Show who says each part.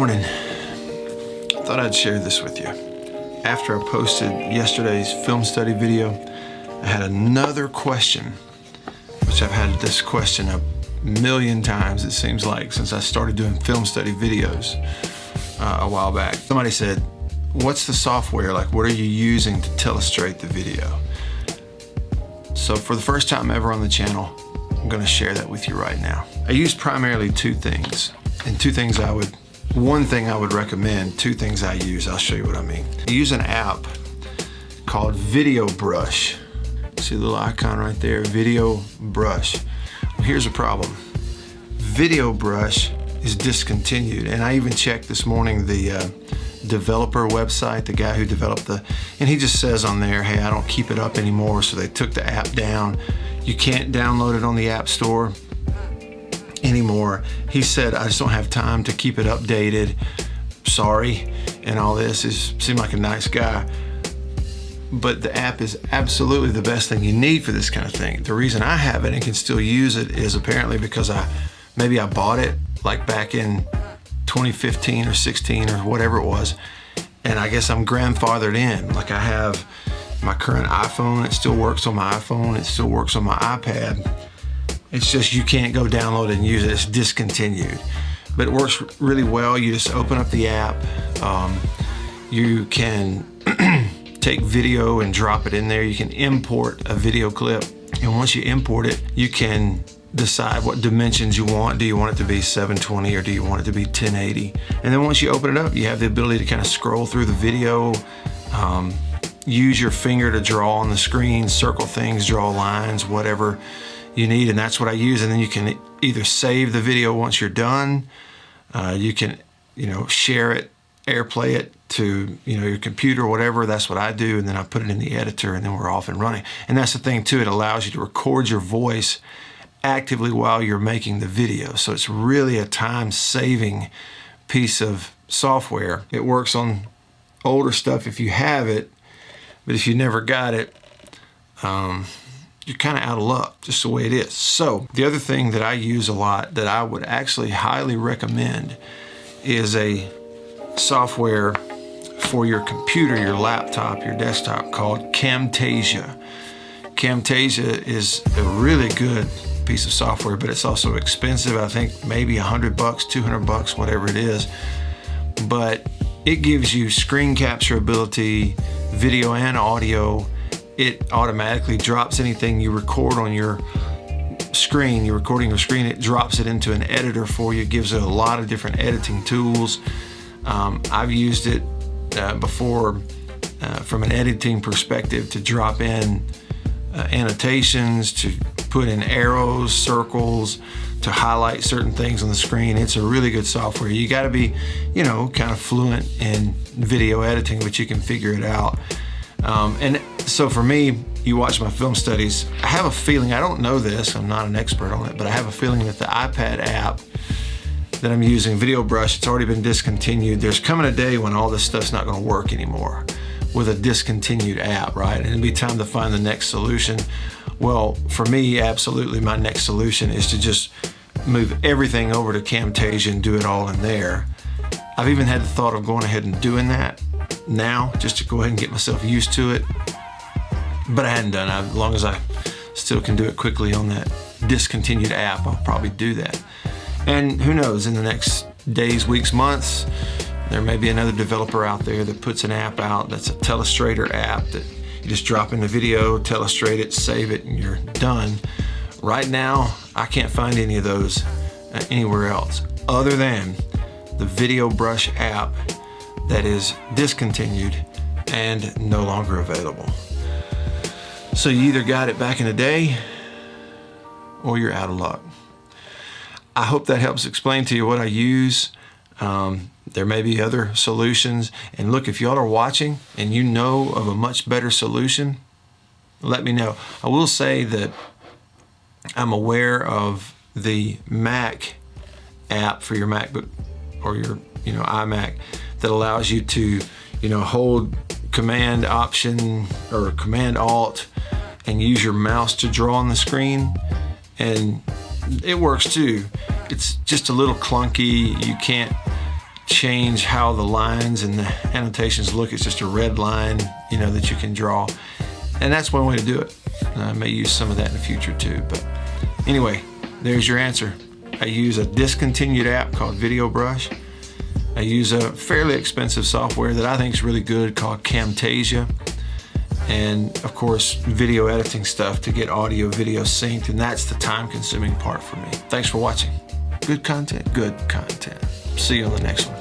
Speaker 1: morning. I thought I'd share this with you. After I posted yesterday's film study video, I had another question, which I've had this question a million times, it seems like, since I started doing film study videos a while back. Somebody said, what's the software? Like, what are you using to telestrate the video? So for the first time ever on the channel, I'm gonna share that with you right now. I use primarily two things, and one thing I would recommend, two things I use, I'll show you what I mean. I use an app called Video Brush. See the little icon right there, Video Brush. Well, here's a problem. Video Brush is discontinued, and I even checked this morning the developer website, the guy who developed and he just says on there, hey, I don't keep it up anymore, so they took the app down. You can't download it on the App Store anymore. He said, I just don't have time to keep it updated. Sorry, and all this. Seemed like a nice guy. But the app is absolutely the best thing you need for this kind of thing. The reason I have it and can still use it is apparently because maybe I bought it like back in 2015 or 16 or whatever it was, and I guess I'm grandfathered in. Like, I have my current iPhone, it still works on my iPhone, it still works on my iPad. It's just you can't go download it and use it, it's discontinued. But it works really well. You just open up the app, you can take video and drop it in there. You can import a video clip, and once you import it, you can decide what dimensions you want. Do you want it to be 720 or do you want it to be 1080? And then once you open it up, you have the ability to kind of scroll through the video, use your finger to draw on the screen, circle things, draw lines, whatever you need, and that's what I use. And then you can either save the video once you're done, you can share it, airplay it to your computer or whatever. That's what I do, and then I put it in the editor, and then we're off and running. And that's the thing too, it allows you to record your voice actively while you're making the video. So it's really a time-saving piece of software. It works on older stuff if you have it, but if you never got it, you're kind of out of luck, just the way it is. So the other thing that I use a lot that I would actually highly recommend is a software for your computer, your laptop, your desktop, called Camtasia. Camtasia is a really good piece of software, but it's also expensive. I think maybe $100, $200, whatever it is. But it gives you screen capture ability, video and audio. It automatically drops anything you record on your screen. You're recording your screen, it drops it into an editor for you. It gives it a lot of different editing tools. I've used it before from an editing perspective to drop in annotations, to put in arrows, circles, to highlight certain things on the screen. It's a really good software. You got to be, kind of fluent in video editing, but you can figure it out. And so for me, you watch my film studies, I have a feeling, I don't know this, I'm not an expert on it, but I have a feeling that the iPad app that I'm using, Video Brush, it's already been discontinued. There's coming a day when all this stuff's not going to work anymore with a discontinued app, right? And it'll be time to find the next solution. Well, for me, absolutely, my next solution is to just move everything over to Camtasia and do it all in there. I've even had the thought of going ahead and doing that now, just to go ahead and get myself used to it. But I hadn't done it. As long as I still can do it quickly on that discontinued app, I'll probably do that. And who knows, in the next days, weeks, months, there may be another developer out there that puts an app out that's a Telestrator app that you just drop in the video, telestrate it, save it, and you're done. Right now, I can't find any of those anywhere else other than the Video Brush app that is discontinued and no longer available. So you either got it back in the day or you're out of luck. I hope that helps explain to you what I use. There may be other solutions. And look, if y'all are watching and you know of a much better solution, let me know. I will say that I'm aware of the Mac app for your MacBook or your iMac that allows you to hold Command Option or Command Alt and use your mouse to draw on the screen, and it works too. It's just a little clunky. You can't change how the lines and the annotations look. It's just a red line, that you can draw. And that's one way to do it. I may use some of that in the future too. But anyway, there's your answer. I use a discontinued app called Video Brush. I use a fairly expensive software that I think is really good called Camtasia. And of course, video editing stuff to get audio, video synced. And that's the time-consuming part for me. Thanks for watching. Good content, good content. See you on the next one.